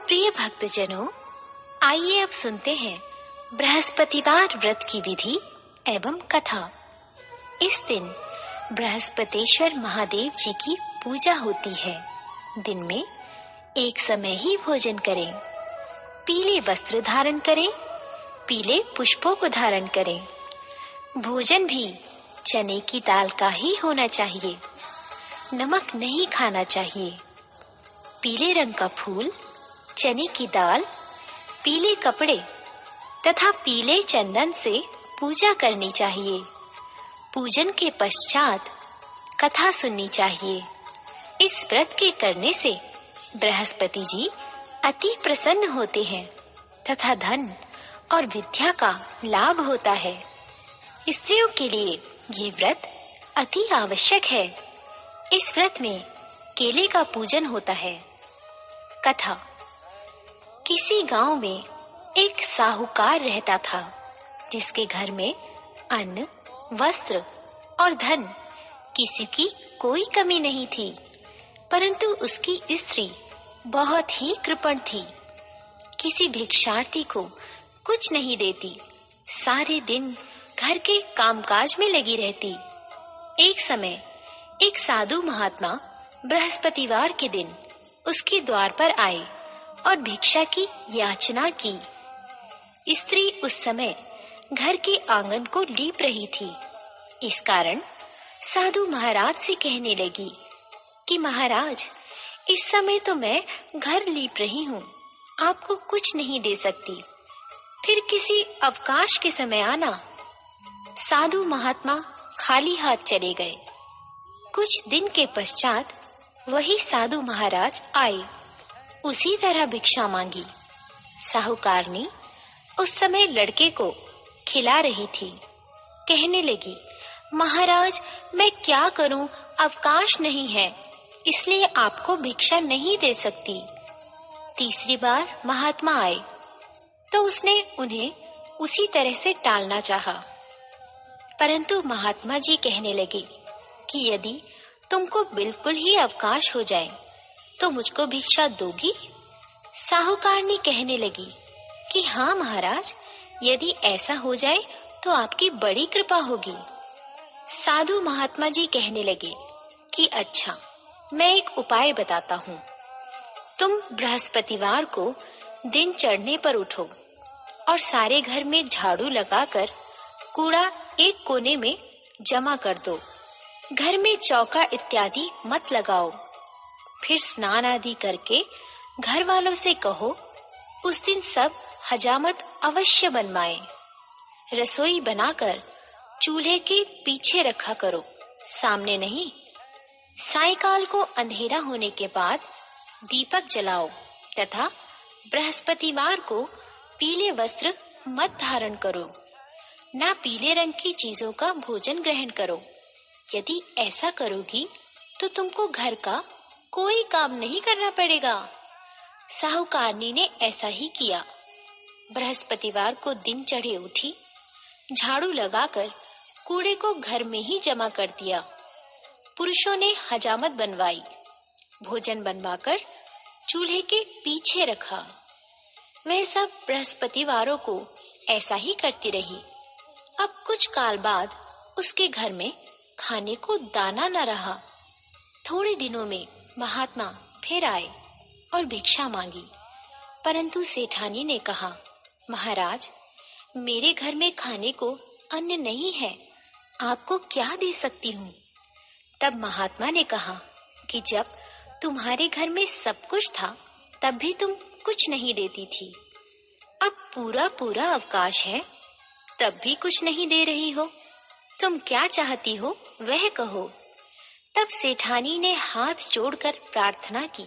प्रिय भक्तजनों, आइए अब सुनते हैं बृहस्पतिवार व्रत की विधि एवं कथा। इस दिन बृहस्पतेश्वर महादेव जी की पूजा होती है। दिन में एक समय ही भोजन करें, पीले वस्त्र धारण करें, पीले पुष्पों को धारण करें। भोजन भी चने की दाल का ही होना चाहिए, नमक नहीं खाना चाहिए। पीले रंग का फूल, चने की दाल, पीले कपड़े तथा पीले चंदन से पूजा करनी चाहिए। पूजन के पश्चात कथा सुननी चाहिए। इस व्रत के करने से बृहस्पति जी अति प्रसन्न होते हैं तथा धन और विद्या का लाभ होता है। स्त्रियों के लिए ये व्रत अति आवश्यक है। इस व्रत में केले का पूजन होता है। कथा। किसी गांव में एक साहूकार रहता था, जिसके घर में अन्न, वस्त्र और धन किसी की कोई कमी नहीं थी, परंतु उसकी स्त्री बहुत ही कृपण थी। किसी भिक्षार्थी को कुछ नहीं देती, सारे दिन घर के कामकाज में लगी रहती। एक समय एक साधु महात्मा बृहस्पतिवार के दिन उसके द्वार पर आए और भिक्षा की याचना की। स्त्री उस समय घर के आंगन को लीप रही थी। इस कारण साधु महाराज से कहने लगी कि महाराज, इस समय तो मैं घर लीप रही हूँ, आपको कुछ नहीं दे सकती, फिर किसी अवकाश के समय आना। साधु महात्मा खाली हाथ चले गए। कुछ दिन के पश्चात वही साधु महाराज आए, उसी तरह भिक्षा मांगी। साहूकारनी उस समय लड़के को खिला रही थी। कहने लगी, महाराज, मैं क्या करूं, अवकाश नहीं है, इसलिए आपको भिक्षा नहीं दे सकती। तीसरी बार महात्मा आए तो उसने उन्हें उसी तरह से टालना चाहा, परंतु महात्मा जी कहने लगे कि यदि तुमको बिल्कुल ही अवकाश हो जाए तो मुझको भिक्षा दोगी? साहूकारनी कहने लगी कि हाँ महाराज, यदि ऐसा हो जाए तो आपकी बड़ी कृपा होगी। साधु महात्मा जी कहने लगे कि अच्छा, मैं एक उपाय बताता हूँ। तुम बृहस्पतिवार को दिन चढ़ने पर उठो और सारे घर में झाड़ू लगाकर कूड़ा एक कोने में जमा कर दो। घर में चौका इत्यादि मत लगाओ। फिर स्नान आदि करके घर वालों से कहो उस दिन सब हजामत अवश्य बनवाएं। रसोई बनाकर चूल्हे के पीछे रखा करो, सामने नहीं। सायंकाल को अंधेरा होने के बाद दीपक जलाओ तथा बृहस्पतिवार को पीले वस्त्र मत धारण करो, ना पीले रंग की चीजों का भोजन ग्रहण करो। यदि ऐसा करोगी तो तुमको घर का कोई काम नहीं करना पड़ेगा। साहूकारनी ने ऐसा ही किया। बृहस्पतिवार को दिन चढ़े उठी, झाड़ू लगाकर कूड़े को घर में ही जमा कर दिया। पुरुषों ने हजामत बनवाई, भोजन बनवाकर चूल्हे के पीछे रखा। वह सब बृहस्पतिवारों को ऐसा ही करती रही। अब कुछ काल बाद उसके घर में खाने को दाना न रहा। थोड़े दिनों में महात्मा फिर आए और भिक्षा मांगी, परंतु सेठानी ने कहा, महाराज, मेरे घर में खाने को अन्न नहीं है, आपको क्या दे सकती हूँ? तब महात्मा ने कहा कि जब तुम्हारे घर में सब कुछ था तब भी तुम कुछ नहीं देती थी, अब पूरा पूरा अवकाश है तब भी कुछ नहीं दे रही हो। तुम क्या चाहती हो वह कहो। तब सेठानी ने हाथ जोड़कर प्रार्थना की,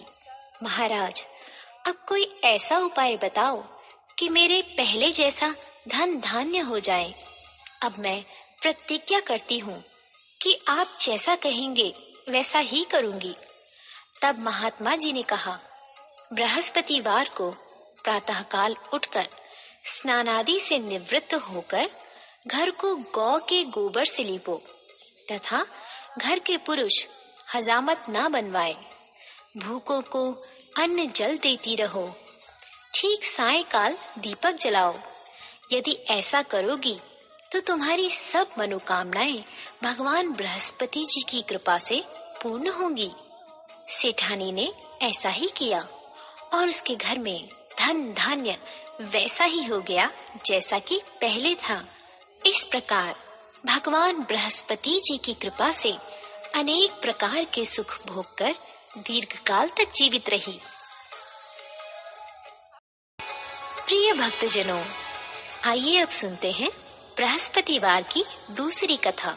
महाराज, अब कोई ऐसा उपाय बताओ कि मेरे पहले जैसा धन धान्य हो जाए। अब मैं प्रतिज्ञा करती हूँ कि आप जैसा कहेंगे वैसा ही करूंगी। तब महात्मा जी ने कहा, बृहस्पतिवार को प्रातःकाल उठकर स्नानादि से निवृत्त होकर घर को गौ के गोबर से लीपो तथा घर के पुरुष हजामत ना बनवाए। भूखों को अन्न जल देती रहो ठीक सायंकाल दीपक जलाओ। यदि ऐसा करोगी तो तुम्हारी सब मनोकामनाएं भगवान बृहस्पति जी की कृपा से पूर्ण होंगी। सेठानी ने ऐसा ही किया और उसके घर में धन धान्य वैसा ही हो गया जैसा कि पहले था। इस प्रकार भगवान बृहस्पति जी की कृपा से अनेक प्रकार के सुख भोग कर दीर्घकाल तक जीवित रही। प्रिय भक्तजनों, आइए अब सुनते हैं बृहस्पतिवार की दूसरी कथा।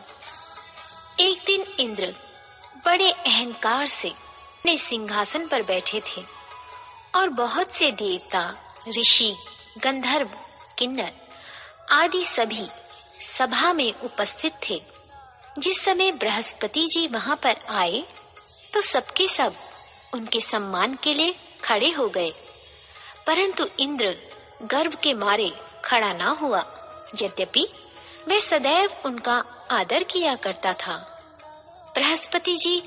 एक दिन इंद्र बड़े अहंकार से अपने सिंहासन पर बैठे थे और बहुत से देवता, ऋषि, गंधर्व, किन्नर आदि सभी सभा में उपस्थित थे। जिस समय बृहस्पति जी वहां पर आए तो सबके सब उनके सम्मान के लिए खड़े हो गए, परंतु इंद्र गर्व के मारे खड़ा ना हुआ। यद्यपि वह सदैव उनका आदर किया करता था। बृहस्पति जी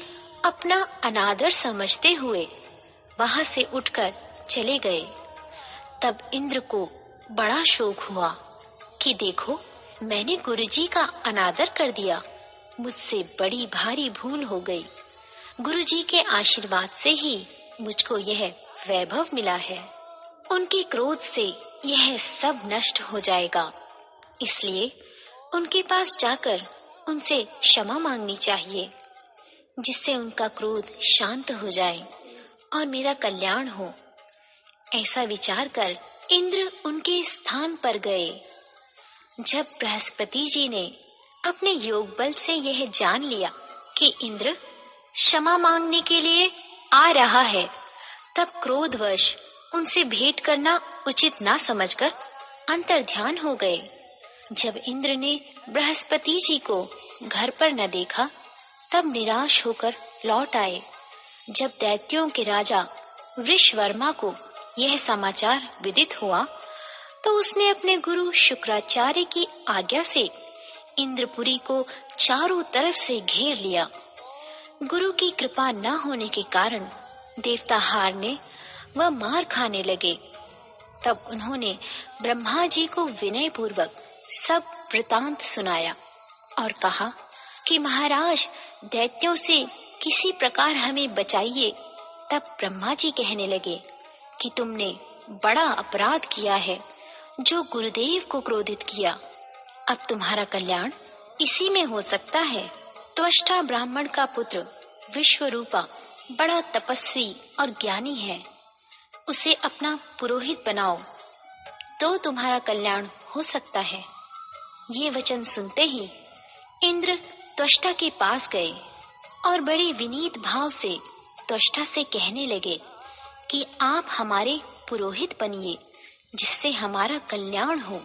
अपना अनादर समझते हुए वहां से उठकर चले गए। तब इंद्र को बड़ा शोक हुआ कि देखो, मैंने गुरुजी का अनादर कर दिया, मुझसे बड़ी भारी भूल हो गई। गुरुजी के आशीर्वाद से ही मुझको यह वैभव मिला है। उनके क्रोध से यह सब नष्ट हो जाएगा, इसलिए उनके पास जाकर उनसे क्षमा मांगनी चाहिए, जिससे उनका क्रोध शांत हो जाए और मेरा कल्याण हो। ऐसा विचार कर इंद्र उनके स्थान पर गए। जब बृहस्पति जी ने अपने योग बल से यह जान लिया कि इंद्र क्षमा मांगने के लिए आ रहा है, तब क्रोधवश उनसे भेंट करना उचित ना समझकर अंतर्ध्यान हो गए। जब इंद्र ने बृहस्पति जी को घर पर न देखा, तब निराश होकर लौट आए। जब दैत्यों के राजा वृषवर्मा को यह समाचार विदित हुआ, तो उसने अपने गुरु शुक्राचार्य की आज्ञा से इंद्रपुरी को चारों तरफ से घेर लिया। गुरु की कृपा न होने के कारण देवता हारने व मार खाने लगे। तब उन्होंने ब्रह्मा जी को विनय पूर्वक सब वृतांत सुनाया और कहा कि महाराज, दैत्यों से किसी प्रकार हमें बचाइए। तब ब्रह्मा जी कहने लगे कि तुमने बड़ा अपराध किया है, जो गुरुदेव को क्रोधित किया। अब तुम्हारा कल्याण इसी में हो सकता है। त्वष्टा ब्राह्मण का पुत्र विश्वरूपा बड़ा तपस्वी और ज्ञानी है, उसे अपना पुरोहित बनाओ तो तुम्हारा कल्याण हो सकता है। ये वचन सुनते ही इंद्र त्वष्टा के पास गए और बड़े विनीत भाव से त्वष्टा से कहने लगे कि आप हमारे पुरोहित बनिए, जिससे हमारा कल्याण हो।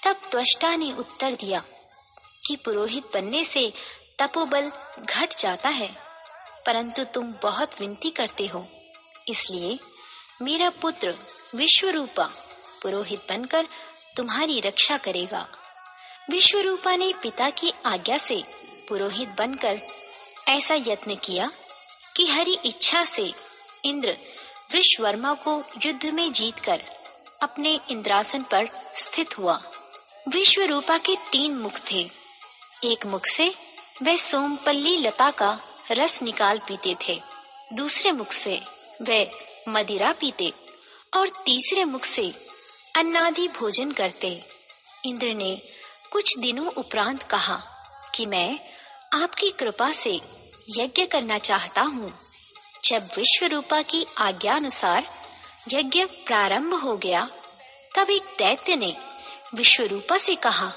तब त्वष्टा ने उत्तर दिया कि पुरोहित बनने से तपोबल घट जाता है, परंतु तुम बहुत विनती करते हो, इसलिए मेरा पुत्र विश्वरूपा पुरोहित बनकर तुम्हारी रक्षा करेगा। विश्वरूपा ने पिता की आज्ञा से पुरोहित बनकर ऐसा यत्न किया कि हरि इच्छा से इंद्र वृषवर्मा को युद्ध में जीतकर अपने इंद्रासन पर स्थित हुआ। विश्वरूपा के 3 मुख थे। एक मुख से वह सोमपल्ली लता का रस निकाल पीते थे, दूसरे मुख से वह मदिरा पीते और तीसरे मुख से अन्नादि भोजन करते। इंद्र ने कुछ दिनों उपरांत कहा कि मैं आपकी कृपा से यज्ञ करना चाहता हूँ। जब विश्वरूपा की आज्ञानुसार यज्ञ प्रारंभ हो गया, तब एक दैत्य ने विश्वरूपा से कहा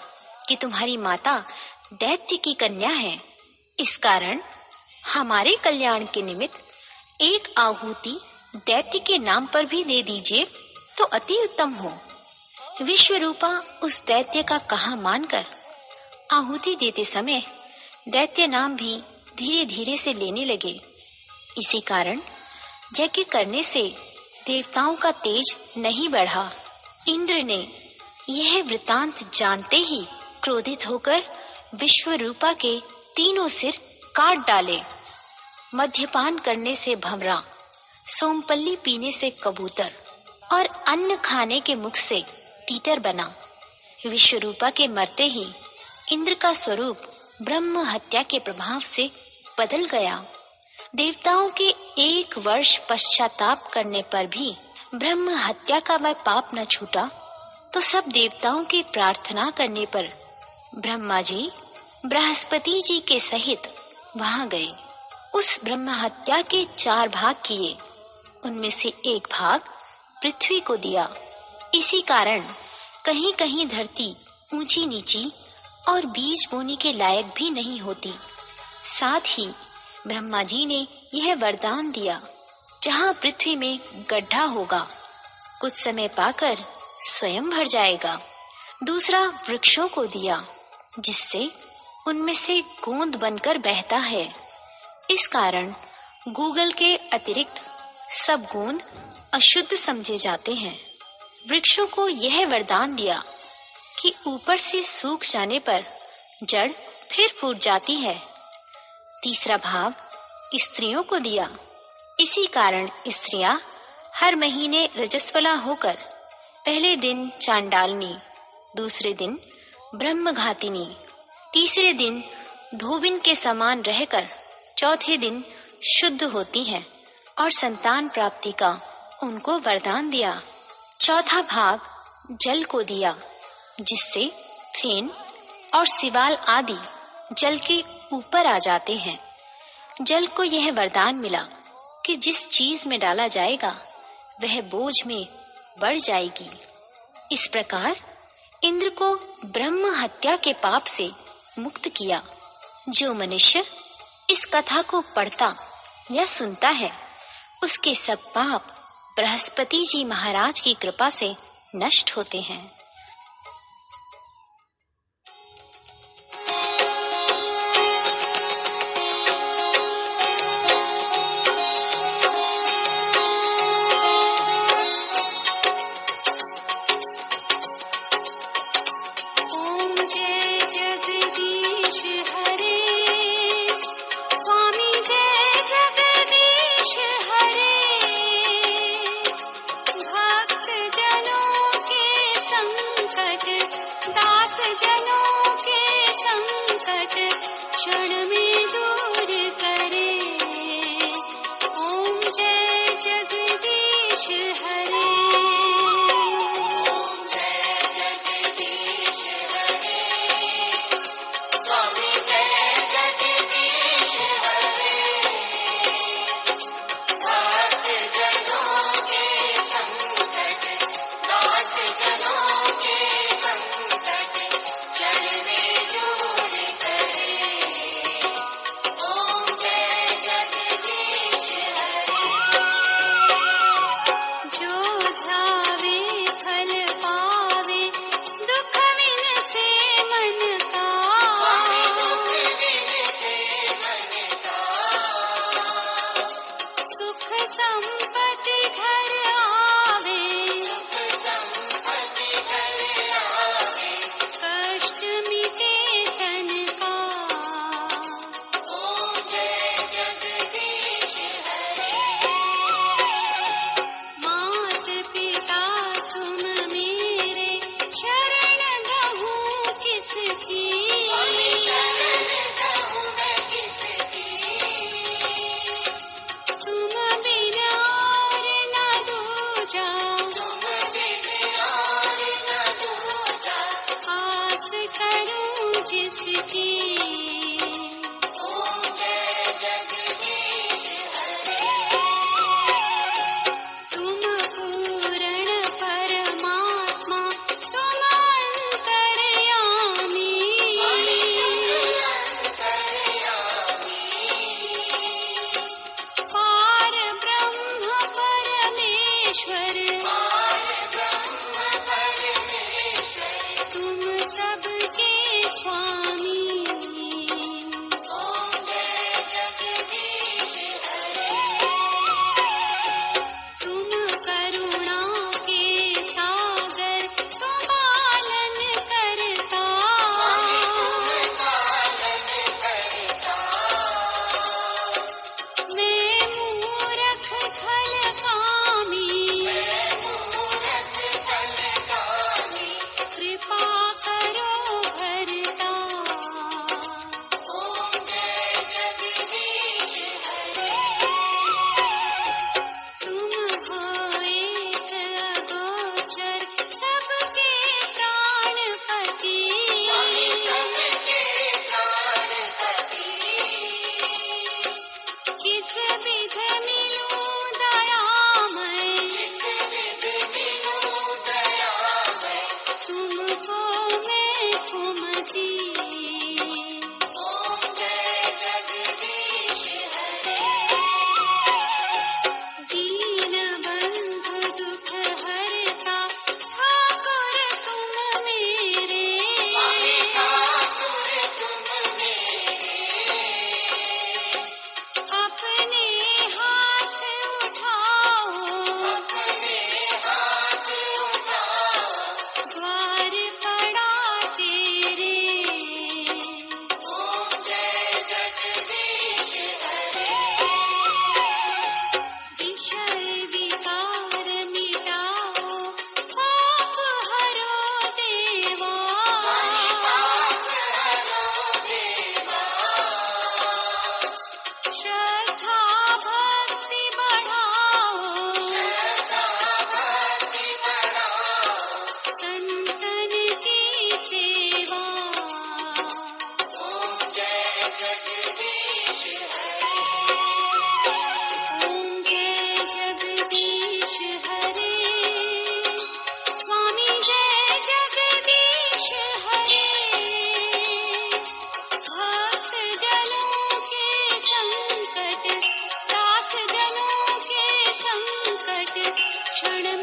कि तुम्हारी माता दैत्य की कन्या है, इस कारण हमारे कल्याण के निमित्त एक आहुति दैत्य के नाम पर भी दे दीजिए तो अति उत्तम हो। विश्वरूपा उस दैत्य का कहा मानकर आहुति देते समय दैत्य नाम भी धीरे धीरे से लेने लगे। इसी कारण यज्ञ करने से देवताओं का तेज नहीं बढ़ा। इंद्र ने यह वृतांत जानते ही क्रोधित होकर विश्वरूपा के 3 सिर काट डाले। मद्यपान करने से भंवरा, सोमपल्ली पीने से कबूतर और अन्न खाने के मुख से तीतर बना। विश्वरूपा के मरते ही इंद्र का स्वरूप ब्रह्म हत्या के प्रभाव से बदल गया। देवताओं के 1 वर्ष पश्चाताप करने पर भी ब्रह्म हत्या का वह पाप न छूटा, तो सब देवताओं के प्रार्थना करने पर ब्रह्मा जी बृहस्पति जी के सहित वहां गए। उस ब्रह्म हत्या के 4 भाग किए, उनमें से 1 भाग पृथ्वी को दिया। इसी कारण कहीं कहीं धरती ऊंची नीची और बीज बोने के लायक भी नहीं होती। साथ ही ब्रह्मा जी ने यह वरदान दिया, जहाँ पृथ्वी में गड्ढा होगा कुछ समय पाकर स्वयं भर जाएगा। दूसरा वृक्षों को दिया, जिससे उनमें से गोंद बनकर बहता है। इस कारण गूगल के अतिरिक्त सब गोंद अशुद्ध समझे जाते हैं। वृक्षों को यह वरदान दिया कि ऊपर से सूख जाने पर जड़ फिर फूट जाती है। तीसरा भाग स्त्रियों को दिया। इसी कारण स्त्रियां हर महीने रजस्वला होकर पहले दिन चांडालनी, दूसरे दिन ब्रह्मघातिनी, तीसरे दिन धोबिन के समान रहकर चौथे दिन शुद्ध होती हैं और संतान प्राप्ति का उनको वरदान दिया। चौथा भाग जल को दिया, जिससे फेन और सिवाल आदि जल के ऊपर आ जाते हैं। जल को यह वरदान मिला कि जिस चीज में डाला जाएगा वह बोझ में बढ़ जाएगी। इस प्रकार इंद्र को ब्रह्म हत्या के पाप से मुक्त किया। जो मनुष्य इस कथा को पढ़ता या सुनता है, उसके सब पाप बृहस्पति जी महाराज की कृपा से नष्ट होते हैं। क्षण